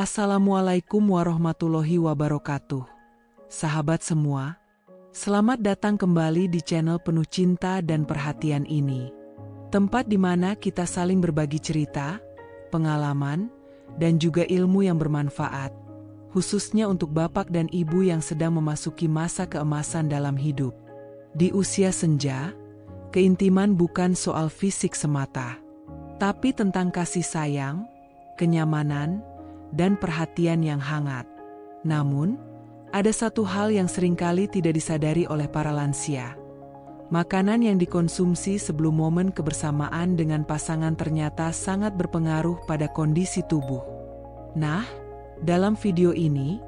Assalamualaikum warahmatullahi wabarakatuh. Sahabat semua, selamat datang kembali di channel penuh cinta dan perhatian ini. Tempat di mana kita saling berbagi cerita, pengalaman, dan juga ilmu yang bermanfaat, khususnya untuk bapak dan ibu yang sedang memasuki masa keemasan dalam hidup. Di usia senja, keintiman bukan soal fisik semata, tapi tentang kasih sayang, kenyamanan, dan perhatian yang hangat. Namun, ada satu hal yang seringkali tidak disadari oleh para lansia. Makanan yang dikonsumsi sebelum momen kebersamaan dengan pasangan ternyata sangat berpengaruh pada kondisi tubuh. Nah, dalam video ini,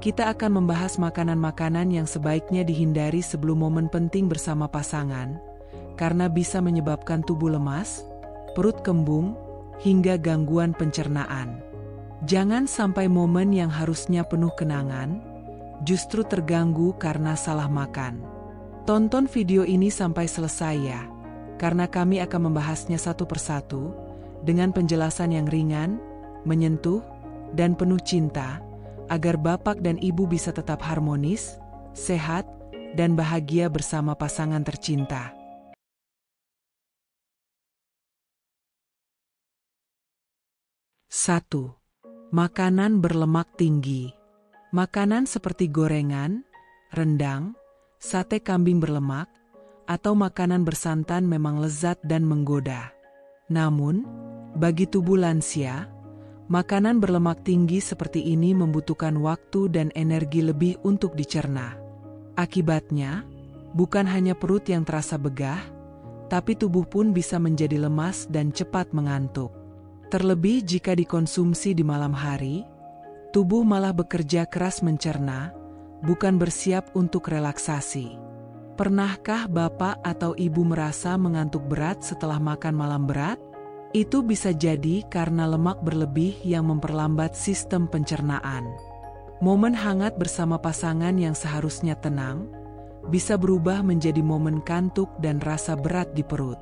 kita akan membahas makanan-makanan yang sebaiknya dihindari sebelum momen penting bersama pasangan, karena bisa menyebabkan tubuh lemas, perut kembung, hingga gangguan pencernaan. Jangan sampai momen yang harusnya penuh kenangan, justru terganggu karena salah makan. Tonton video ini sampai selesai ya, karena kami akan membahasnya satu persatu, dengan penjelasan yang ringan, menyentuh, dan penuh cinta, agar bapak dan ibu bisa tetap harmonis, sehat, dan bahagia bersama pasangan tercinta. 1. Makanan berlemak tinggi. Makanan seperti gorengan, rendang, sate kambing berlemak, atau makanan bersantan memang lezat dan menggoda. Namun, bagi tubuh lansia, makanan berlemak tinggi seperti ini membutuhkan waktu dan energi lebih untuk dicerna. Akibatnya, bukan hanya perut yang terasa begah, tapi tubuh pun bisa menjadi lemas dan cepat mengantuk. Terlebih jika dikonsumsi di malam hari, tubuh malah bekerja keras mencerna, bukan bersiap untuk relaksasi. Pernahkah bapak atau ibu merasa mengantuk berat setelah makan malam berat? Itu bisa jadi karena lemak berlebih yang memperlambat sistem pencernaan. Momen hangat bersama pasangan yang seharusnya tenang, bisa berubah menjadi momen kantuk dan rasa berat di perut.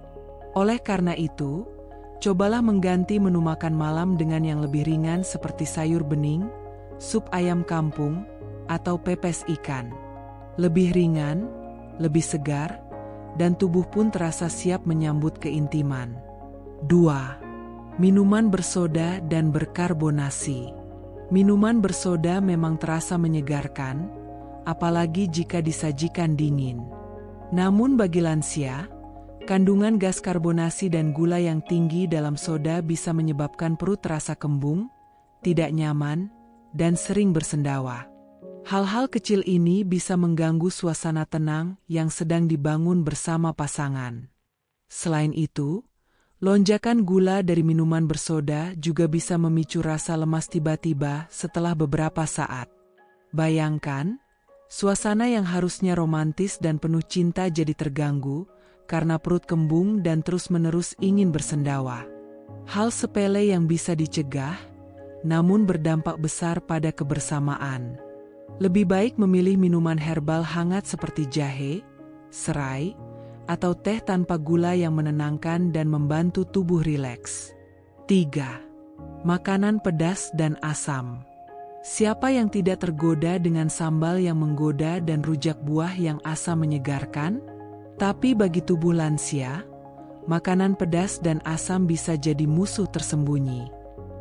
Oleh karena itu, cobalah mengganti menu makan malam dengan yang lebih ringan seperti sayur bening, sup ayam kampung, atau pepes ikan. Lebih ringan, lebih segar, dan tubuh pun terasa siap menyambut keintiman. 2. Minuman bersoda dan berkarbonasi. Minuman bersoda memang terasa menyegarkan, apalagi jika disajikan dingin. Namun bagi lansia, kandungan gas karbonasi dan gula yang tinggi dalam soda bisa menyebabkan perut terasa kembung, tidak nyaman, dan sering bersendawa. Hal-hal kecil ini bisa mengganggu suasana tenang yang sedang dibangun bersama pasangan. Selain itu, lonjakan gula dari minuman bersoda juga bisa memicu rasa lemas tiba-tiba setelah beberapa saat. Bayangkan, suasana yang harusnya romantis dan penuh cinta jadi terganggu, karena perut kembung dan terus-menerus ingin bersendawa. Hal sepele yang bisa dicegah, namun berdampak besar pada kebersamaan. Lebih baik memilih minuman herbal hangat seperti jahe, serai, atau teh tanpa gula yang menenangkan dan membantu tubuh rileks. 3. Makanan pedas dan asam. Siapa yang tidak tergoda dengan sambal yang menggoda dan rujak buah yang asam menyegarkan? Tapi bagi tubuh lansia, makanan pedas dan asam bisa jadi musuh tersembunyi.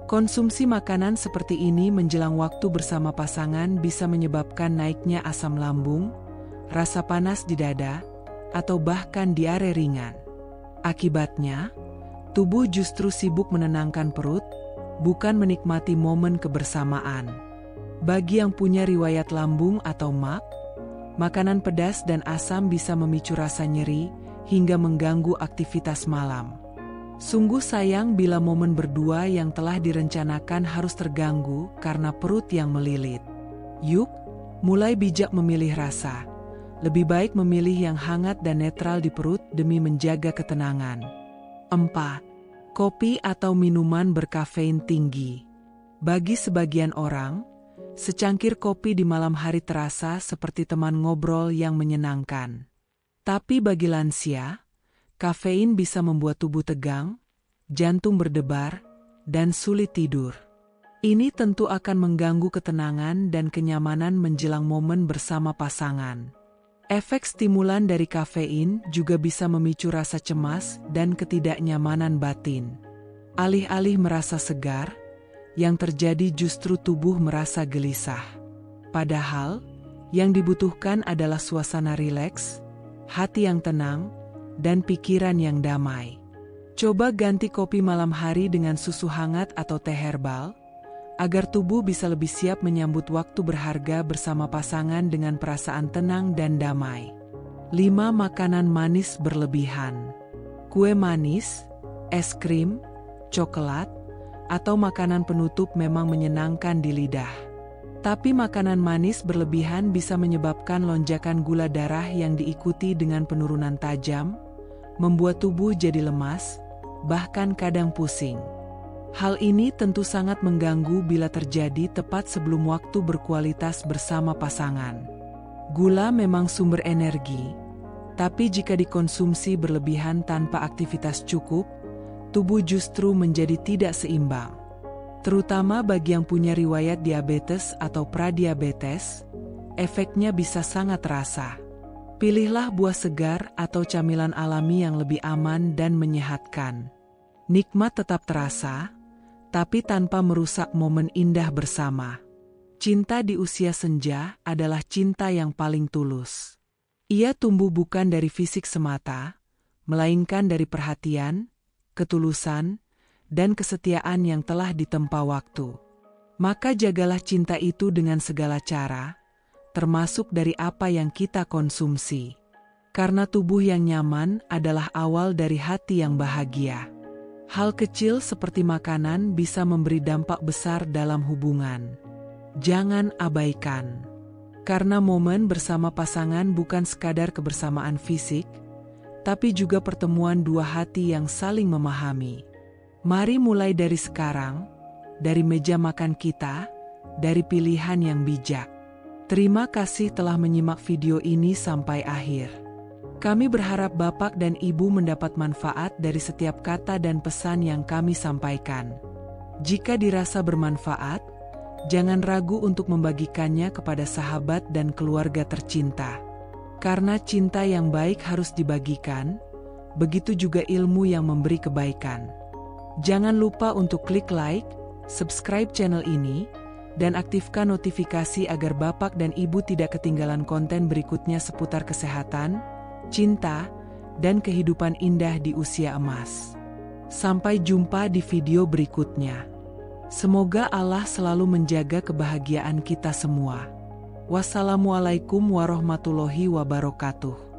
Konsumsi makanan seperti ini menjelang waktu bersama pasangan bisa menyebabkan naiknya asam lambung, rasa panas di dada, atau bahkan diare ringan. Akibatnya, tubuh justru sibuk menenangkan perut, bukan menikmati momen kebersamaan. Bagi yang punya riwayat lambung atau MAG, makanan pedas dan asam bisa memicu rasa nyeri hingga mengganggu aktivitas malam. Sungguh sayang bila momen berdua yang telah direncanakan harus terganggu karena perut yang melilit. Yuk, mulai bijak memilih rasa. Lebih baik memilih yang hangat dan netral di perut demi menjaga ketenangan. 4. Kopi atau minuman berkafein tinggi. Bagi sebagian orang, secangkir kopi di malam hari terasa seperti teman ngobrol yang menyenangkan. Tapi bagi lansia, kafein bisa membuat tubuh tegang, jantung berdebar, dan sulit tidur. Ini tentu akan mengganggu ketenangan dan kenyamanan menjelang momen bersama pasangan. Efek stimulan dari kafein juga bisa memicu rasa cemas dan ketidaknyamanan batin. Alih-alih merasa segar, yang terjadi justru tubuh merasa gelisah. Padahal, yang dibutuhkan adalah suasana rileks, hati yang tenang, dan pikiran yang damai. Coba ganti kopi malam hari dengan susu hangat atau teh herbal, agar tubuh bisa lebih siap menyambut waktu berharga bersama pasangan dengan perasaan tenang dan damai. 5. Makanan manis berlebihan. Kue manis, es krim, coklat, atau makanan penutup memang menyenangkan di lidah. Tapi makanan manis berlebihan bisa menyebabkan lonjakan gula darah yang diikuti dengan penurunan tajam, membuat tubuh jadi lemas, bahkan kadang pusing. Hal ini tentu sangat mengganggu bila terjadi tepat sebelum waktu berkualitas bersama pasangan. Gula memang sumber energi, tapi jika dikonsumsi berlebihan tanpa aktivitas cukup, tubuh justru menjadi tidak seimbang. Terutama bagi yang punya riwayat diabetes atau pradiabetes, efeknya bisa sangat terasa. Pilihlah buah segar atau camilan alami yang lebih aman dan menyehatkan. Nikmat tetap terasa, tapi tanpa merusak momen indah bersama. Cinta di usia senja adalah cinta yang paling tulus. Ia tumbuh bukan dari fisik semata, melainkan dari perhatian, ketulusan, dan kesetiaan yang telah ditempa waktu. Maka jagalah cinta itu dengan segala cara, termasuk dari apa yang kita konsumsi. Karena tubuh yang nyaman adalah awal dari hati yang bahagia. Hal kecil seperti makanan bisa memberi dampak besar dalam hubungan. Jangan abaikan. Karena momen bersama pasangan bukan sekadar kebersamaan fisik, tapi juga pertemuan dua hati yang saling memahami. Mari mulai dari sekarang, dari meja makan kita, dari pilihan yang bijak. Terima kasih telah menyimak video ini sampai akhir. Kami berharap Bapak dan Ibu mendapat manfaat dari setiap kata dan pesan yang kami sampaikan. Jika dirasa bermanfaat, jangan ragu untuk membagikannya kepada sahabat dan keluarga tercinta. Karena cinta yang baik harus dibagikan, begitu juga ilmu yang memberi kebaikan. Jangan lupa untuk klik like, subscribe channel ini, dan aktifkan notifikasi agar Bapak dan Ibu tidak ketinggalan konten berikutnya seputar kesehatan, cinta, dan kehidupan indah di usia emas. Sampai jumpa di video berikutnya. Semoga Allah selalu menjaga kebahagiaan kita semua. Wassalamualaikum warahmatullahi wabarakatuh.